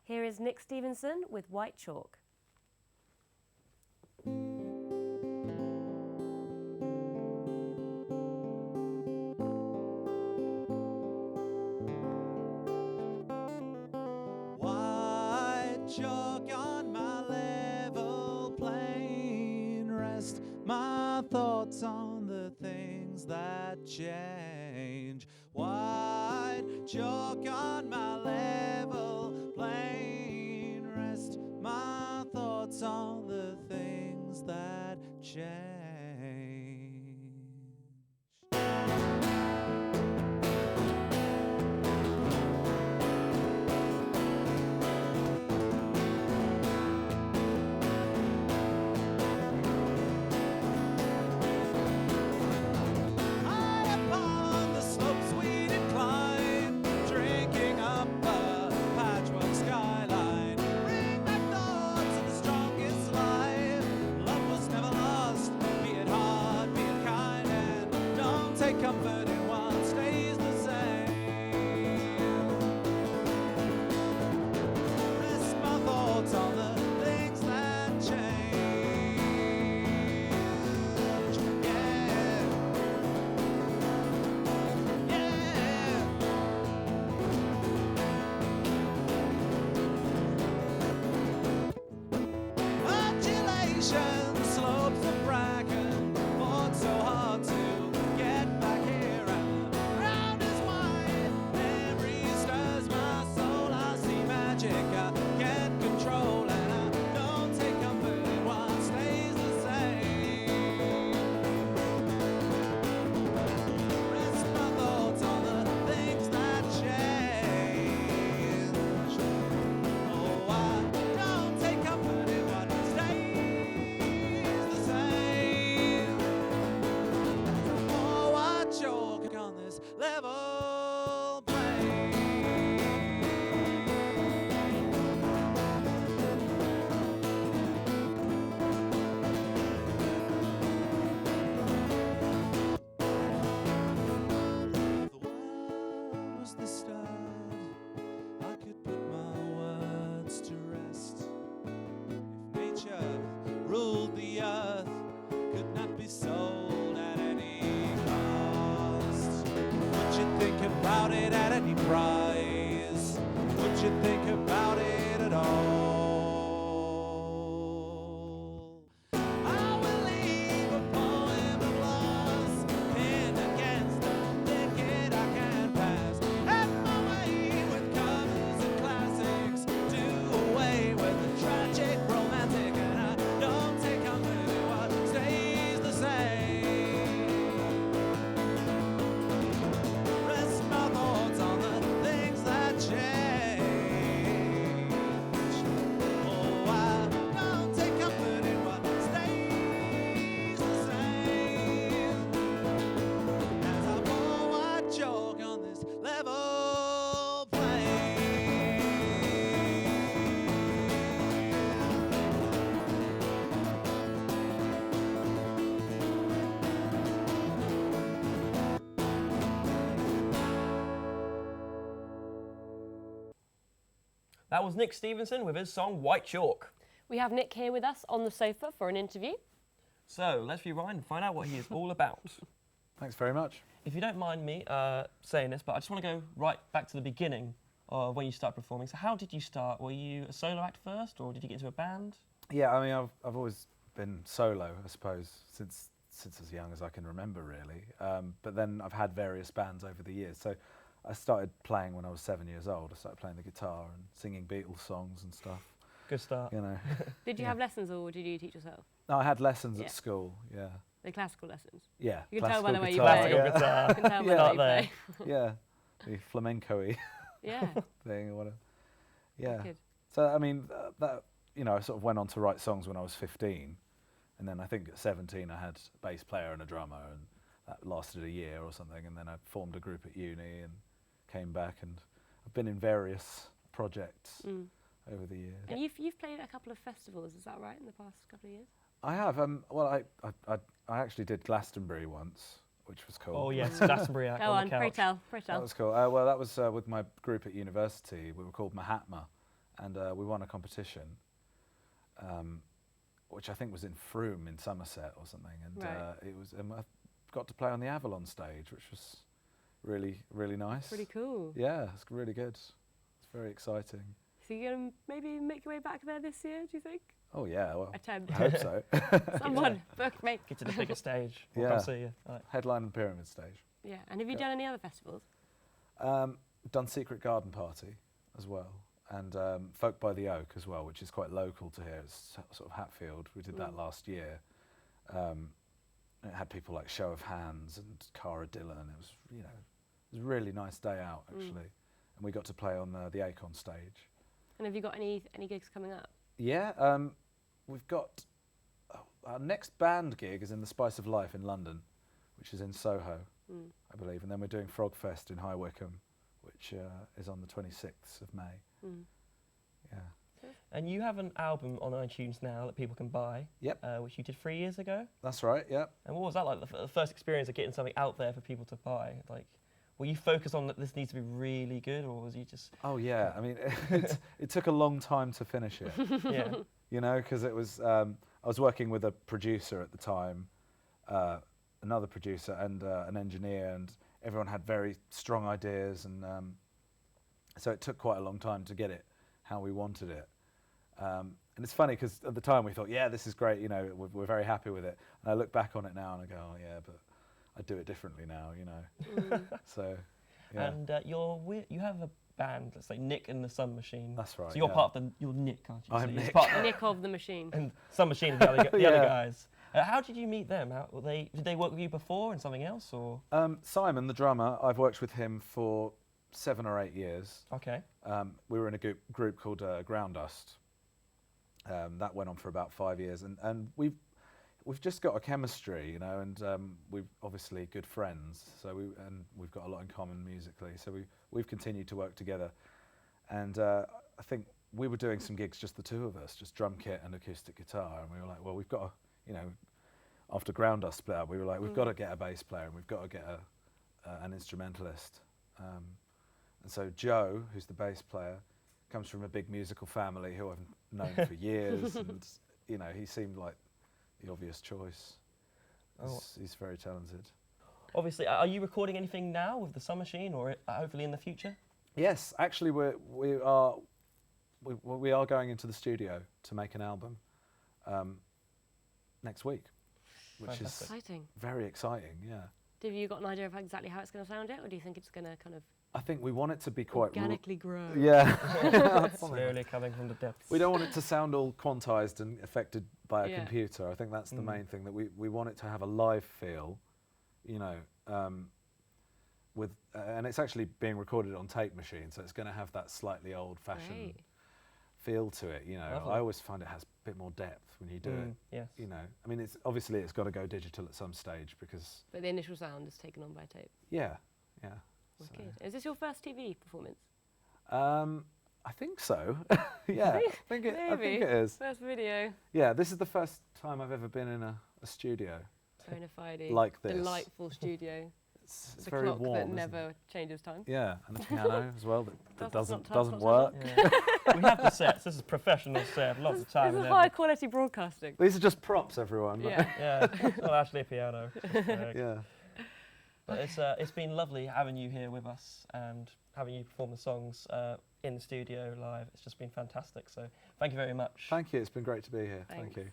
Here is Nick Stephenson with White Chalk. White chalk on my level plane, rest my thoughts on the things that change. White chalk on my level plane, rest my thoughts on the things that change. Comfort in what stays the same. Rest my thoughts on the things that change. Yeah, yeah. Undulation, slopes of bracken, fought so hard to get back here, and round is wide. Memory stirs my soul. I see magic I can't control, and I don't take comfort in what stays the same. Rest my thoughts on the things that change. Oh, I don't take comfort in what stays the same. Chalk on this level plane. If the world was the start, I could put my words to rest. If nature ruled the earth, could not be sold at any cost. Would you think about it at any price? Would you think about it at all? I will leave a poem of loss, pinned against the thicket I can pass. At my way with covers and classics, do away with the tragic romantic, and I don't take comfort in what stays the same. Rest my thoughts on the things that change. Oh, I don't take comfort in what stays the same. As I pour white chalk on this level plane. That was Nick Stephenson with his song White Chalk. We have Nick here with us on the sofa for an interview. So let's rewind and find out what he is all about. Thanks very much. If you don't mind me saying this, but I just want to go right back to the beginning of when you started performing. So how did you start? Were you a solo act first, or did you get into a band? Yeah, I mean, I've always been solo, I suppose, since as young as I can remember, really. But then I've had various bands over the years. So I started playing when I was 7 years old. I started playing the guitar and singing Beatles songs and stuff. Good start. You know. Did you have lessons, or did you teach yourself? No, I had lessons Yeah. at school. Yeah. The classical lessons? Yeah. You can tell by the way you guitar, play. Classical guitar. You can tell by the way you there. play. Yeah. The flamenco-y Yeah. thing or whatever. Yeah. Good. So I mean, that you know, I sort of went on to write songs when I was 15, and then I think at 17 I had a bass player and a drummer, and that lasted a year or something, and then I formed a group at uni and came back, and I've been in various projects over the years. And you've played at a couple of festivals, is that right, in the past couple of years? I have. Well, I actually did Glastonbury once, which was cool. Oh yes, Glastonbury. Go on, pray tell. That was cool. Well, that was with my group at university. We were called Mahatma, and we won a competition, which I think was in Frome in Somerset or something, and Right. I got to play on the Avalon stage, which was really, really nice. Pretty cool. Yeah, it's really good. It's very exciting. So you're going to maybe make your way back there this year, do you think? Oh yeah, well, Attempt. I hope so. Someone, book me. Get to the bigger stage. We'll Yeah. come see you. Right. Headline and Pyramid stage. Yeah, and have you Yeah. done any other festivals? Done Secret Garden Party as well, and Folk by the Oak as well, which is quite local to here. It's sort of Hatfield. We did that last year. It had people like Show of Hands and Cara Dillon. It was, it was a really nice day out actually, and we got to play on the Acon stage. And have you got any gigs coming up? Yeah, we've got our next band gig is in the Spice of Life in London, which is in Soho, I believe, and then we're doing Frog Fest in High Wycombe, which is on the 26th of May. Yeah. And you have an album on iTunes now that people can buy. Yep. Which you did 3 years ago. That's right. Yeah. And what was that like? The first experience of getting something out there for people to buy. Like, were you focused on that this needs to be really good, or was you just? Oh yeah. I mean, it took a long time to finish it. Yeah. You know, because it was I was working with a producer at the time, another producer and an engineer, and everyone had very strong ideas, and so it took quite a long time to get it how we wanted it. And it's funny because at the time we thought, yeah, this is great, we're very happy with it. And I look back on it now and I go, oh yeah, but I do it differently now, So, yeah. And you have a band, let's say Nick and the Sun Machine. That's right. So you're yeah. part of you're Nick, aren't you? I'm So you're Nick. part of- Nick of the Machine. and Sun Machine are the other Yeah. guys. How did you meet them? Did they work with you before in something else, or? Simon, the drummer, I've worked with him for 7 or 8 years. Okay. We were in a group called Ground Dust. That went on for about 5 years, and we've just got a chemistry, and we're obviously good friends. So we've got a lot in common musically. So we've continued to work together, and I think we were doing some gigs, just the two of us, just drum kit and acoustic guitar, and we were like, well, we've got to, after Ground Dust split up, we were like, we've got to get a bass player and we've got to get an instrumentalist. And so Joe, who's the bass player, comes from a big musical family who I've known for years, and he seemed like the obvious choice. He's very talented. Obviously, are you recording anything now with the Sun Machine, or hopefully in the future? Yes, actually, we are going into the studio to make an album next week, which Fantastic. is Exciting. very exciting. Yeah, Have you got an idea of exactly how it's going to sound yet, or do you think it's going to kind of I think we want it to be quite organically grow? Yeah. Slowly coming from the depths. We don't want it to sound all quantized and affected by a Yeah. computer. I think that's the main thing, that we want it to have a live feel, with and it's actually being recorded on tape machine, so it's going to have that slightly old-fashioned Great. feel to it. Lovely. I always find it has a bit more depth when you do it. Yes. I mean, it's obviously it's got to go digital at some stage because But the initial sound is taken on by tape. yeah. So, Wicked. Is this your first TV performance? I think so. Yeah, I think it is. First video. Yeah, this is the first time I've ever been in a studio Bona fide. like this. Delightful studio. It's The very clock warm. that isn't never changes time. it? Yeah, and the piano as well that That's not doesn't touch, work. Yeah. We have the sets. This is professional set. Lots of time. This is and high quality broadcasting. These are just props, everyone. Yeah. Yeah, it's not actually a piano. Yeah. But it's been lovely having you here with us and having you perform the songs in the studio live. It's just been fantastic. So thank you very much. Thank you. It's been great to be here. Thank Thanks. you.